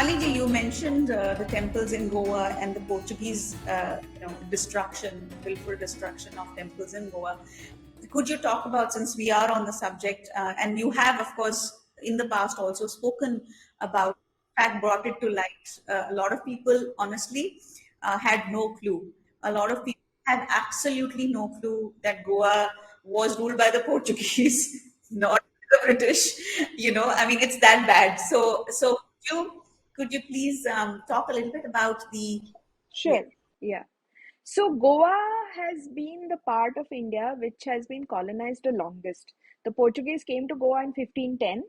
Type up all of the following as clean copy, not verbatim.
Shefali ji, you mentioned the temples in Goa and the Portuguese, destruction, willful destruction of temples in Goa. Could you talk about, since we are on the subject, and you have, of course, in the past also spoken about, in fact, brought it to light. A lot of people, honestly, had no clue. A lot of people had absolutely no clue that Goa was ruled by the Portuguese, not the British. I mean, it's that bad. So could you please talk a little bit about the, yeah. Sure. Yeah. So Goa has been the part of India which has been colonized the longest. The Portuguese came to Goa in 1510,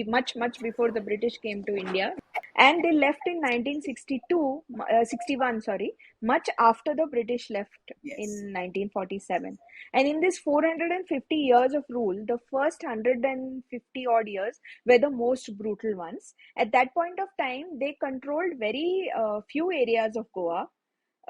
much before the British came to India, and they left in 1962, 61, sorry, much after the British left Yes. in 1947. And in this 450 years of rule, the first 150 odd years were the most brutal ones. At that point of time, they controlled very few areas of Goa,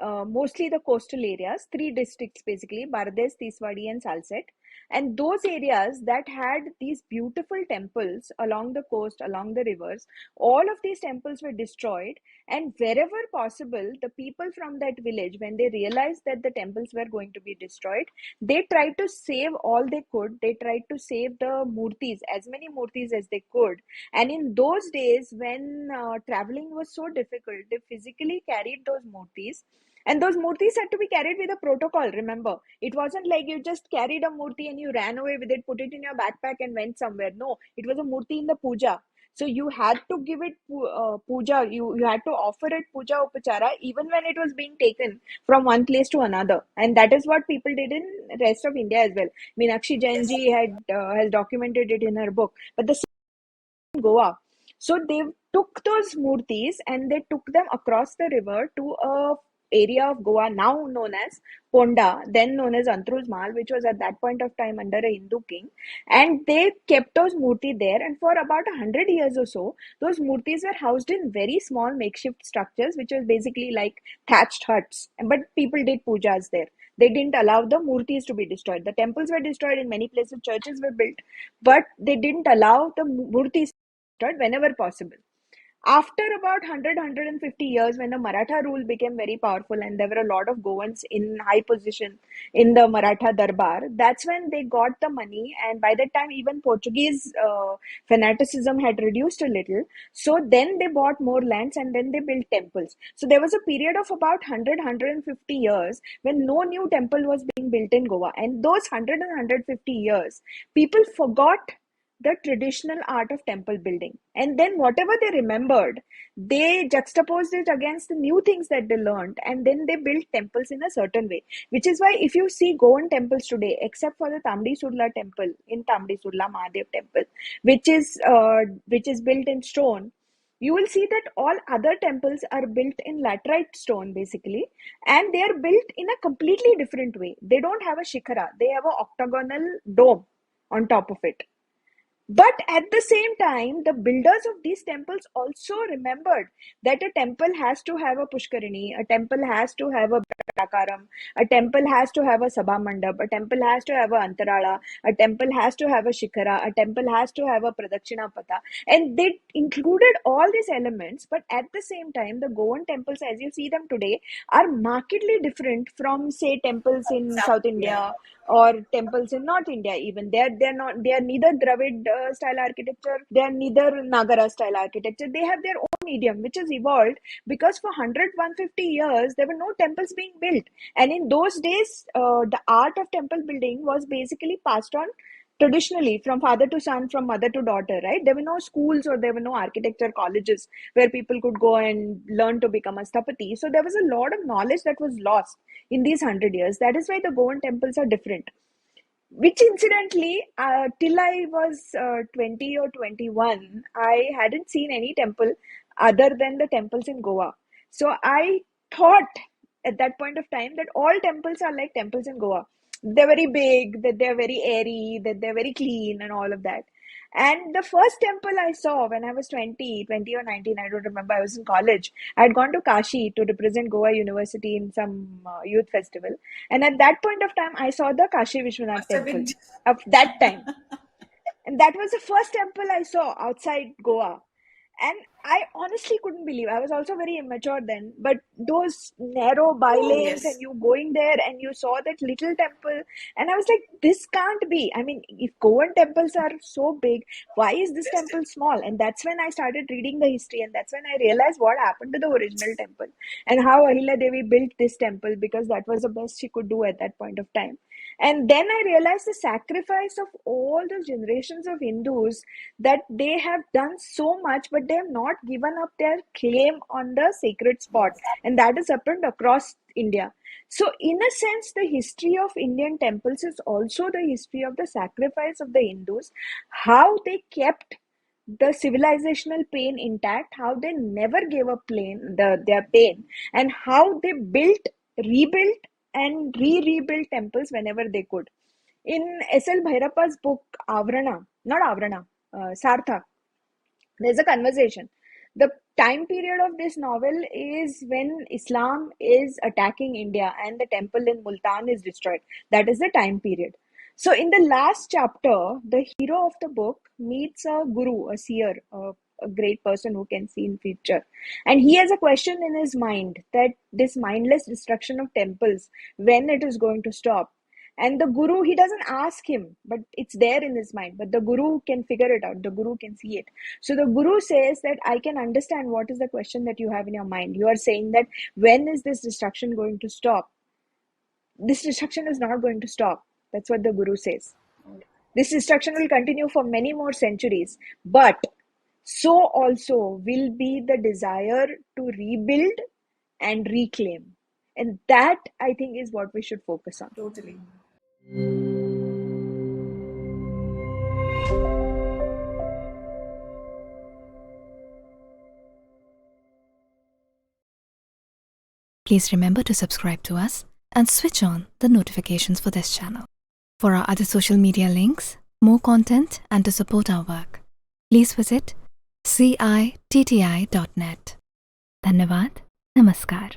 mostly the coastal areas, three districts basically, Bardes, Tiswadi, and Salset. And those areas that had these beautiful temples along the coast, along the rivers, all of these temples were destroyed. And wherever possible, the people from that village, when they realized that the temples were going to be destroyed, they tried to save all they could. They tried to save the murtis, as many murtis as they could. And in those days, when traveling was so difficult, they physically carried those murtis, and those murtis had to be carried with a protocol. Remember, it wasn't like you just carried a murti and you ran away with it, put it in your backpack, and went somewhere. No, it was a murti in the puja. So you had to give it puja. You had to offer it puja upachara even when it was being taken from one place to another. And that is what people did in rest of India as well. Meenakshi Jain Yes. ji has documented it in her book. But the same in Goa. So they took those murtis and they took them across the river to a area of Goa now known as Ponda, then known as Antruz Mahal, which was at that point of time under a Hindu king. And they kept those murti there, and for about 100 years or so, those murtis were housed in very small makeshift structures, which was basically like thatched huts. But people did pujas there. They didn't allow the murtis to be destroyed. The temples were destroyed in many places, churches were built, but they didn't allow the murtis whenever possible. After about 100 years, when the Maratha rule became very powerful and there were a lot of Goans in high position in the Maratha Darbar, that's when they got the money. And by that time, even Portuguese fanaticism had reduced a little. So then they bought more lands and then they built temples. So there was a period of about 100 years when no new temple was being built in Goa. And those 150 years, people forgot the traditional art of temple building. And then whatever they remembered, they juxtaposed it against the new things that they learned, and then they built temples in a certain way. Which is why if you see Goan temples today, except for the Tamdi Surla temple in Tamdi Surla Mahadev temple, which is built in stone, you will see that all other temples are built in laterite stone basically, and they are built in a completely different way. They don't have a shikhara, they have an octagonal dome on top of it. But at the same time, the builders of these temples also remembered that a temple has to have a pushkarini, a temple has to have a prakaram, a temple has to have a sabha mandap, a temple has to have a antarala, a temple has to have a shikhara, a temple has to have a pradakshina pata. And they included all these elements, but at the same time, the Goan temples, as you see them today, are markedly different from, say, temples in South South India. India or temples in North India. Even they are neither Dravid style architecture, they are neither Nagara style architecture. They have their own medium which has evolved because for 100 150 years there were no temples being built. And in those days, the art of temple building was basically passed on traditionally from father to son, from mother to daughter, right? There were no schools or there were no architecture colleges where people could go and learn to become a sthapati. So there was a lot of knowledge that was lost in these 100 years. That is why the Goan temples are different. Which incidentally, till I was 20 or 21, I hadn't seen any temple other than the temples in Goa. So I thought at that point of time that all temples are like temples in Goa. They're very big, that they're very airy, that they're very clean, and all of that. And the first temple I saw when I was 20 or 19, I don't remember, I was in college. I had gone to Kashi to represent Goa University in some youth festival. And at that point of time, I saw the Kashi Vishwanath Must have temple been. of that time. And that was the first temple I saw outside Goa. And I honestly couldn't believe. I was also very immature then, but those narrow by Oh, lanes and yes. you going there and you saw that little temple, and I was like, this can't be. I mean, if Goan temples are so big, why is this temple small? And that's when I started reading the history, and that's when I realized what happened to the original temple and how Ahilya Devi built this temple because that was the best she could do at that point of time. And then I realized the sacrifice of all the generations of Hindus, that they have done so much, but they have not given up their claim on the sacred spot. And that has happened across India. So, in a sense, the history of Indian temples is also the history of the sacrifice of the Hindus, how they kept the civilizational pain intact, how they never gave up their pain, and how they built, rebuilt, and rebuilt temples whenever they could. In S.L. Bhairappa's book, Sartha, there's a conversation. The time period of this novel is when Islam is attacking India and the temple in Multan is destroyed. That is the time period. So, in the last chapter, the hero of the book meets a guru, a seer, a great person who can see in future. And he has a question in his mind that this mindless destruction of temples, when it is going to stop. And the guru, he doesn't ask him, but it's there in his mind. But the guru can figure it out. The guru can see it. So the guru says that I can understand what is the question that you have in your mind. You are saying that when is this destruction going to stop? This destruction is not going to stop. That's what the guru says. This destruction will continue for many more centuries. But so also will be the desire to rebuild and reclaim. And that, I think, is what we should focus on. Totally. Please remember to subscribe to us and switch on the notifications for this channel. For our other social media links, more content, and to support our work, please visit citti.net. Dhanyavad. Namaskar.